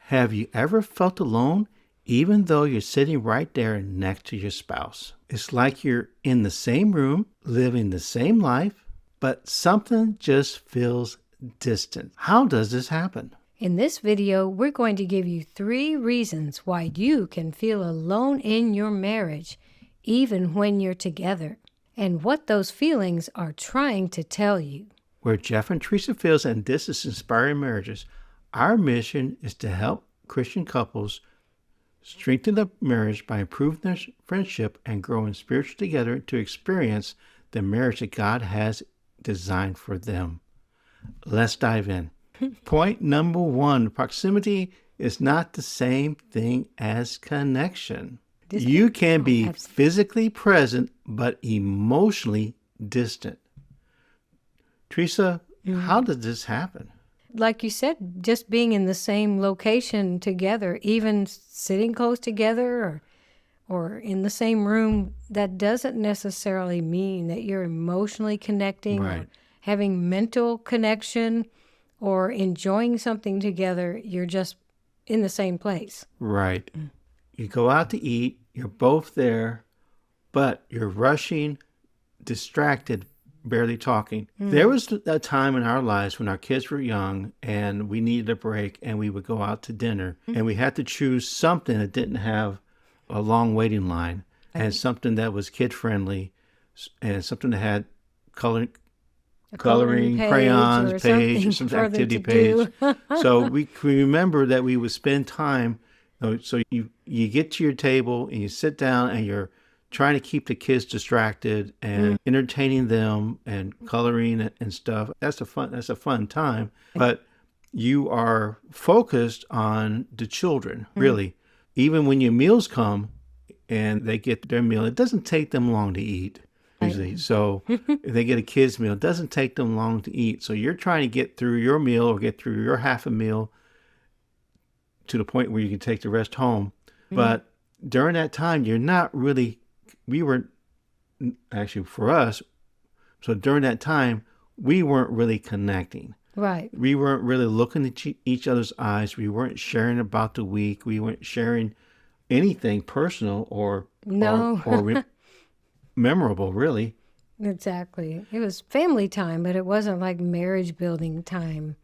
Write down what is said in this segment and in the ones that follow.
Have you ever felt alone even though you're sitting right there next to your spouse? It's like you're in the same room, living the same life, but something just feels distant. How does this happen? In this video, we're going to give you 3 reasons why you can feel alone in your marriage, even when you're together, and what those feelings are trying to tell you. We're Jeff and Teresa Fields, and this is Inspiring Marriages. Our mission is to help Christian couples strengthen their marriage by improving their friendship and growing spiritually together to experience the marriage that God has designed for them. Let's dive in. Point number 1, proximity is not the same thing as connection. You can be physically present, but emotionally distant. Teresa, how did this happen? Like you said, just being in the same location together, even sitting close together or in the same room, that doesn't necessarily mean that you're emotionally connecting or having mental connection or enjoying something together. You're just in the same place. Right. You go out to eat, you're both there, but you're rushing, distracted, barely talking. There was a time in our lives when our kids were young and we needed a break and we would go out to dinner and we had to choose something that didn't have a long waiting line and something that was kid friendly and something that had coloring crayons page or some activity page. So we remember that we would spend time. So you get to your table and you sit down and you're trying to keep the kids distracted and entertaining them and coloring and stuff. That's a fun time. But you are focused on the children, really. Even when your meals come and they get their meal, it doesn't take them long to eat. Usually. So if they get a kid's meal, it doesn't take them long to eat. So you're trying to get through your meal or get through your half a meal to the point where you can take the rest home. But during that time, for us, so during that time, we weren't really connecting. Right. We weren't really looking at each other's eyes. We weren't sharing about the week. We weren't sharing anything personal or memorable, really. Exactly. It was family time, but it wasn't like marriage building time.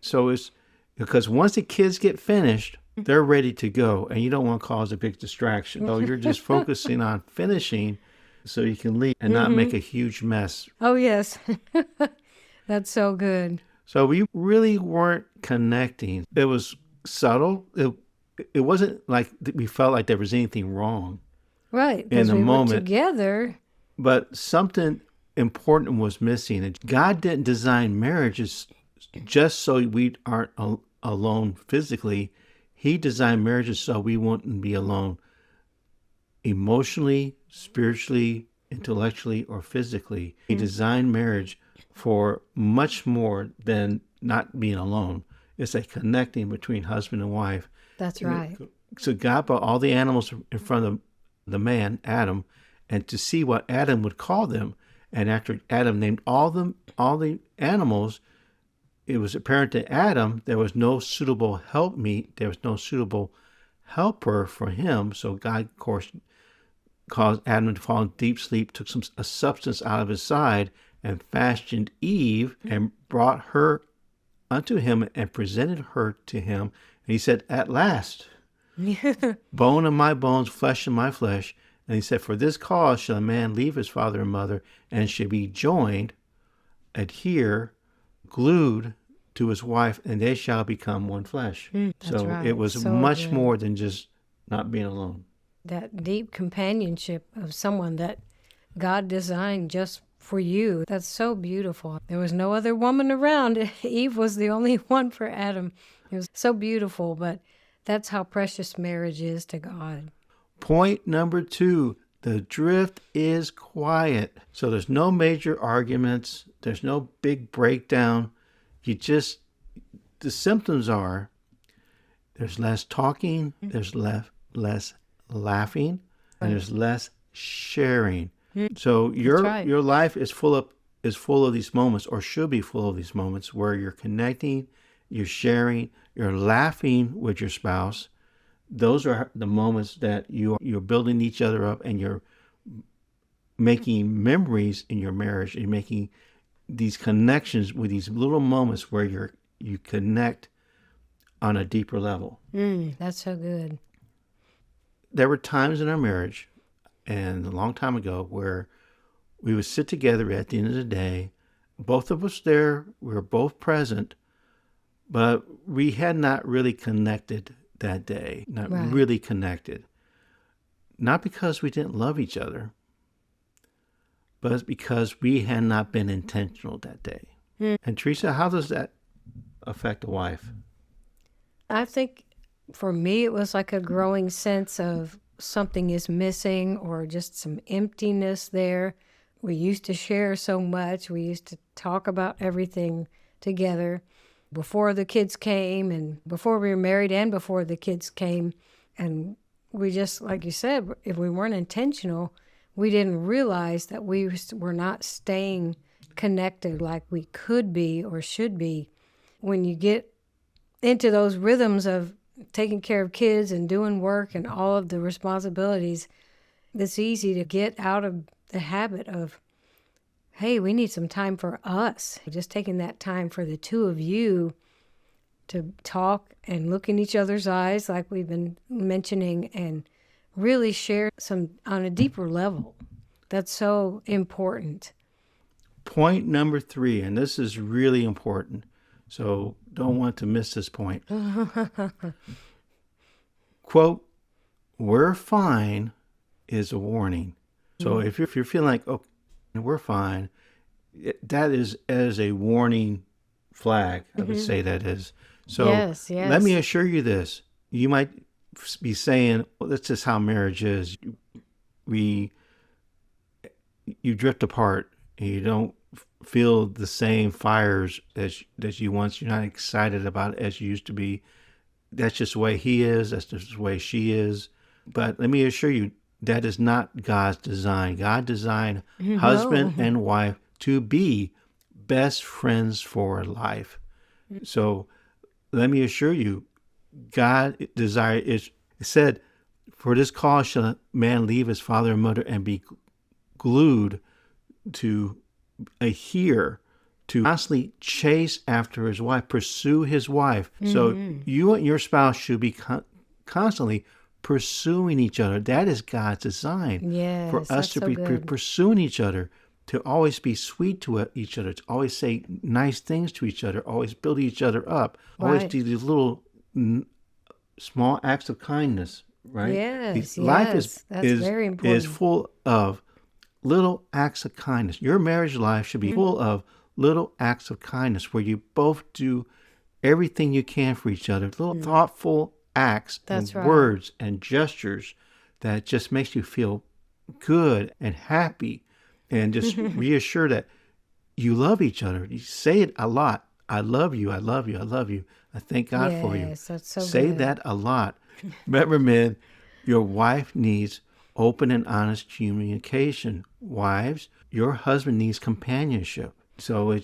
So it's because once the kids get finished, they're ready to go, and you don't want to cause a big distraction. So you're just focusing on finishing so you can leave and not make a huge mess. Oh, yes. That's so good. So we really weren't connecting. It was subtle. It wasn't like we felt like there was anything wrong. Right, in the we moment, were together. But something important was missing. And God didn't design marriages just so we aren't alone physically. He designed marriages so we wouldn't be alone emotionally, spiritually, intellectually, or physically. He designed marriage for much more than not being alone. It's a connecting between husband and wife. That's right. So God brought all the animals in front of the man, Adam, and to see what Adam would call them. And after Adam named all the animals, it was apparent to Adam there was no suitable helpmeet, there was no suitable helper for him. So God, of course, caused Adam to fall in deep sleep, took a substance out of his side, and fashioned Eve and brought her unto him and presented her to him. And he said, "At last, bone of my bones, flesh of my flesh." And he said, "For this cause shall a man leave his father and mother, and shall be joined," glued to his wife, and they shall become one flesh. So right. It was much more than just not being alone. That deep companionship of someone that God designed just for you. That's so beautiful. There was no other woman around. Eve was the only one for Adam. It was so beautiful, but that's how precious marriage is to God. Point number 2, the drift is quiet. So there's no major arguments. There's no big breakdown. The symptoms are there's less talking, there's less laughing, and there's less sharing. So your life is full of these moments, or should be full of these moments, where you're connecting, you're sharing, you're laughing with your spouse. Those are the moments that you're building each other up, and you're making memories in your marriage. You're making these connections with these little moments where you connect on a deeper level. That's so good. There were times in our marriage, and a long time ago, where we would sit together at the end of the day, both of us there, we were both present, but we had not really connected that day, not really connected. Not because we didn't love each other, but it's because we had not been intentional that day. And Teresa, how does that affect a wife? I think for me, it was like a growing sense of something is missing, or just some emptiness there. We used to share so much. We used to talk about everything together before the kids came, and before we were married, and before the kids came. And we just, like you said, if we weren't intentional, we didn't realize that we were not staying connected like we could be or should be. When you get into those rhythms of taking care of kids and doing work and all of the responsibilities, it's easy to get out of the habit of, hey, we need some time for us. Just taking that time for the two of you to talk and look in each other's eyes, like we've been mentioning, and really share some on a deeper level. That's so important. Point number 3, and this is really important, so don't want to miss this point. Quote, "We're fine" is a warning. So if you're feeling like, oh, we're fine, that is as a warning flag, I would say that is. So Yes. let me assure you this. You might be saying, well, that's just how marriage is. You drift apart, and you don't feel the same fires as you once. You're not excited about it as you used to be. That's just the way he is. That's just the way she is. But let me assure you, that is not God's design. God designed husband and wife to be best friends for life. So let me assure you, God desire is, it said, "For this cause shall a man leave his father and mother and be glued to to constantly chase after his wife, pursue his wife." So you and your spouse should be constantly pursuing each other. That is God's design. Yes, for us that's to so be good. pursuing each other, to always be sweet to each other, to always say nice things to each other, always build each other up, always Right. do these little small acts of kindness, right? Yes, Life yes, that's very important. is full of little acts of kindness. Your marriage life should be full of little acts of kindness where you both do everything you can for each other, little thoughtful acts That's and right. words and gestures that just makes you feel good and happy, and just reassure that you love each other. You say it a lot. I love you. I love you. I love you. I thank God for you. Yes, that's so Say good. that a lot. Remember, men, your wife needs open and honest communication. Wives, your husband needs companionship. So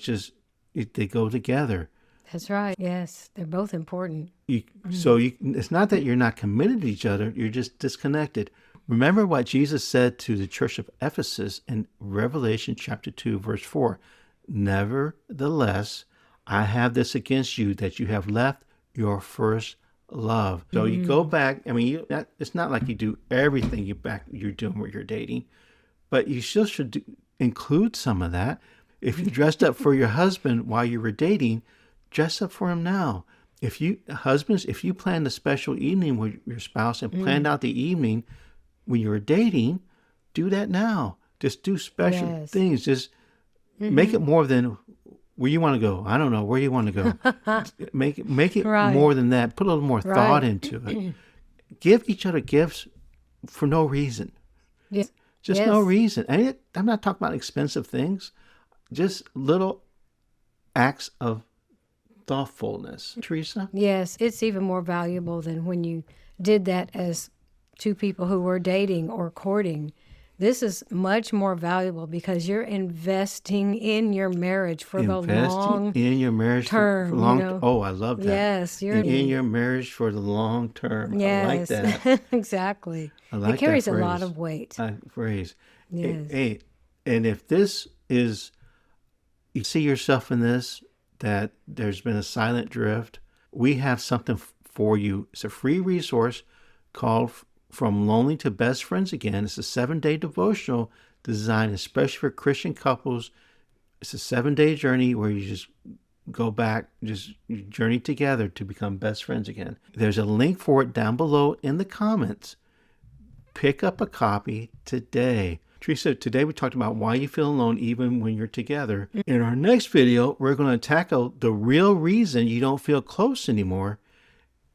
they go together. That's right. Yes, they're both important. It's not that you're not committed to each other, you're just disconnected. Remember what Jesus said to the church of Ephesus in Revelation chapter 2, verse 4. "Nevertheless, I have this against you, that you have left your first love." So you go back. I mean, it's not like you do everything you're doing where you're dating, but you still should include some of that. If you dressed up for your husband while you were dating, dress up for him now. Husbands, if you planned a special evening with your spouse and planned out the evening when you were dating, do that now. Just do special Yes. things. Just make it more than where you want to go. I don't know where you want to go. Make it Right. more than that. Put a little more thought Right. into it. Give each other gifts for no reason. Yes. Just no reason. And I'm not talking about expensive things. Just little acts of thoughtfulness. Teresa? Yes, it's even more valuable than when you did that as two people who were dating or courting. This is much more valuable because you're investing in your marriage for the long in your marriage term. For long, oh, I love that. Yes, you're in your marriage for the long term. Yes, I like that. exactly. I like It carries that a phrase. lot of weight. Phrase. Yes. Hey, and if this is, you see yourself in this, that there's been a silent drift, we have something for you. It's a free resource called From Lonely to Best Friends Again. It's a 7-day devotional designed especially for Christian couples. It's a 7-day journey where you just go back, just journey together to become best friends again. There's a link for it down below in the comments. Pick up a copy today. Teresa, today we talked about why you feel alone even when you're together. In our next video, we're going to tackle the real reason you don't feel close anymore.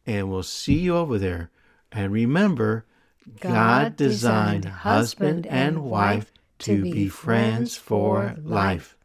And we'll see you over there. And remember, God designed husband and wife to be friends for life.